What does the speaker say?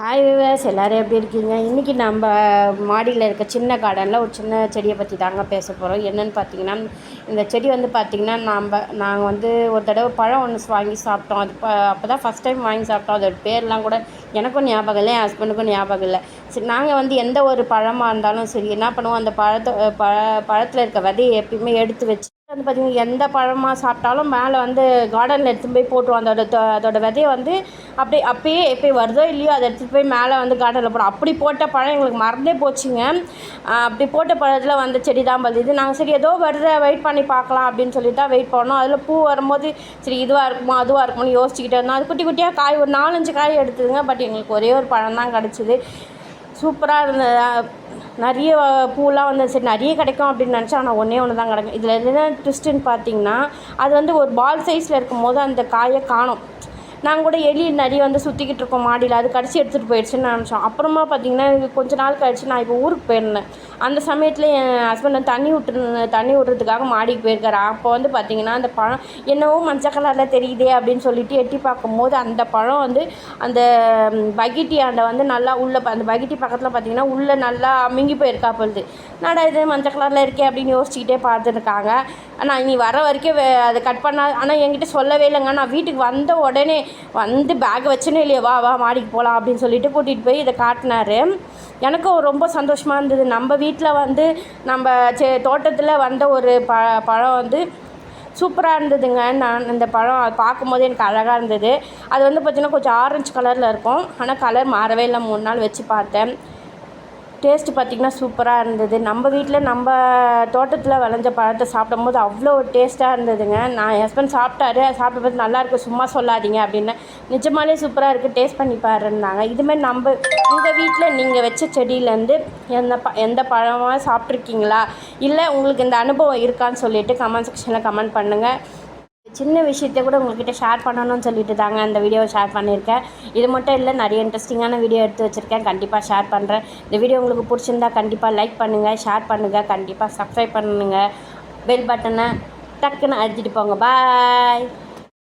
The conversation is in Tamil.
ஹாய் விவர்ஸ், எல்லோரும் எப்படி இருக்கீங்க? இன்றைக்கி நம்ம மாடியில் இருக்க சின்ன கார்டனில் ஒரு சின்ன செடியை பற்றி தாங்க பேச போகிறோம். என்னென்னு பார்த்தீங்கன்னா, இந்த செடி வந்து பார்த்திங்கன்னா நாங்கள் வந்து ஒரு தடவை பழம் ஒன்று வாங்கி சாப்பிட்டோம். அது அப்போ தான் ஃபஸ்ட் டைம் வாங்கி சாப்பிட்டோம். அதோட பேர்லாம் கூட எனக்கும் ஞாபகம் இல்லை, என் ஹஸ்பண்டுக்கும் ஞாபகம் இல்லை. சரி, நாங்கள் வந்து எந்த ஒரு பழமாக இருந்தாலும் சரி என்ன பண்ணுவோம், அந்த பழத்தில் இருக்க விதையை எப்பயுமே எடுத்து வச்சு வந்து பார்த்திங்கன்னா எந்த பழமாக சாப்பிட்டாலும் மேலே வந்து கார்டனில் எடுத்துகிட்டு போய் போட்டுருவோம். அதோட விதையை வந்து அப்பயே எப்போ வருதோ இல்லையோ அதை எடுத்துகிட்டு போய் மேலே வந்து கார்டனில் போடும். அப்படி போட்ட பழம் எங்களுக்கு மறந்தே போச்சுங்க. அப்படி போட்ட பழத்தில் வந்த செடி தான் பழுது. நாங்கள் சரி ஏதோ வருது வெயிட் பண்ணி பார்க்கலாம் அப்படின்னு சொல்லிட்டு தான் வெயிட் பண்ணோம். அதில் பூ வரும்போது சரி இதுவாக இருக்குமோ அதுவாக இருக்குமோன்னு யோசிச்சுக்கிட்டே இருந்தோம். அது குட்டி குட்டியாக காய் ஒரு 4-5 காய் எடுத்துதுங்க. பட் எங்களுக்கு ஒரே ஒரு பழம் தான் கிடச்சிது. சூப்பராக இருந்தது. நிறைய பூலாம் வந்து சரி நிறைய கிடைக்கும் அப்படின்னு நினச்சா, ஆனால் ஒன்று தான் கிடைக்கும். இதில் என்ன ட்விஸ்ட்டுன்னு பார்த்தீங்கன்னா, அது வந்து ஒரு பால் சைஸில் இருக்கும்போது அந்த காயை காணோம். நாங்கள் கூட எலி நிறைய வந்து சுற்றிக்கிட்டு இருக்கோம் மாடியில், அது கடிச்சு எடுத்துகிட்டு போயிடுச்சுன்னு நினச்சோம். அப்புறமா பார்த்திங்கன்னா கொஞ்ச நாள் கழிச்சு நான் இப்போ ஊருக்கு போயிருந்தேன். அந்த சமயத்தில் என் ஹஸ்பண்ட் வந்து தண்ணி விட்றதுக்காக மாடிக்கு போயிருக்காரு. அப்போ வந்து பார்த்திங்கன்னா அந்த பழம் என்னவோ மஞ்சள் கலரில் தெரியுதே அப்படின்னு சொல்லிட்டு எட்டி பார்க்கும்போது அந்த பழம் வந்து அந்த பகிட்டியாண்ட வந்து நல்லா உள்ளே அந்த பகிட்டி பக்கத்தில் பார்த்திங்கன்னா உள்ளே நல்லா மிங்கி போயிருக்கா பொழுது. நடா இது மஞ்சள் கலரில் இருக்கே அப்படின்னு யோசிச்சுக்கிட்டே பார்த்துருக்காங்க. ஆனால் நீ வர வரைக்கும் அதை கட் பண்ணால், ஆனால் என்கிட்ட சொல்லவே இல்லைங்க. நான் வீட்டுக்கு வந்த உடனே வந்து பேக் வச்சுனே இல்லையா வா மாடிக்கு போகலாம் அப்படின்னு சொல்லிட்டு கூட்டிகிட்டு போய் இதை காட்டினார். எனக்கும் ரொம்ப சந்தோஷமாக இருந்தது. நம்ம வீட்டில் வந்து நம்ம தோட்டத்தில் வந்த ஒரு பழம் வந்து சூப்பராக இருந்ததுங்க. நான் இந்த பழம் பார்க்கும்போது எனக்கு அழகாக இருந்தது. அது வந்து பார்த்திங்கன்னா கொஞ்சம் ஆரஞ்சு கலரில் இருக்கும். ஆனால் கலர் மாறவே இல்லை. 3 நாள் வச்சு பார்த்தேன். டேஸ்ட்டு பார்த்திங்கன்னா சூப்பராக இருந்தது. நம்ம வீட்டில் நம்ம தோட்டத்தில் விளைஞ்ச பழத்தை சாப்பிடும்போது அவ்வளோ ஒரு டேஸ்ட்டாக இருந்ததுங்க. என் ஹஸ்பண்ட் சாப்பிட்டாரு. சாப்பிட்ட பார்த்து நல்லாயிருக்கு, சும்மா சொல்லாதீங்க அப்படின்னு. நிஜமாலே சூப்பராக இருக்குது, டேஸ்ட் பண்ணி பாருன்னாங்க. இதுமாதிரி உங்கள் வீட்டில் நீங்கள் வச்ச செடியிலேருந்து எந்த பழமாக சாப்பிட்ருக்கீங்களா, இல்லை உங்களுக்கு இந்த அனுபவம் இருக்கான்னு சொல்லிவிட்டு கமெண்ட் செக்ஷனில் கமெண்ட் பண்ணுங்கள். சின்ன விஷயத்தை கூட உங்கள்கிட்ட ஷேர் பண்ணணும்னு சொல்லிட்டு தாங்க அந்த வீடியோவை ஷேர் பண்ணியிருக்கேன். இது மட்டும் இல்லை, நிறைய இன்ட்ரெஸ்டிங்கான வீடியோ எடுத்து வச்சுருக்கேன், கண்டிப்பாக ஷேர் பண்ணுறேன். இந்த வீடியோ உங்களுக்கு பிடிச்சிருந்தா கண்டிப்பாக லைக் பண்ணுங்கள், ஷேர் பண்ணுங்கள், கண்டிப்பாக சப்ஸ்கிரைப் பண்ணுங்கள். பெல் பட்டனை டக்குன்னு அழுத்திட்டு போங்க. பாய்.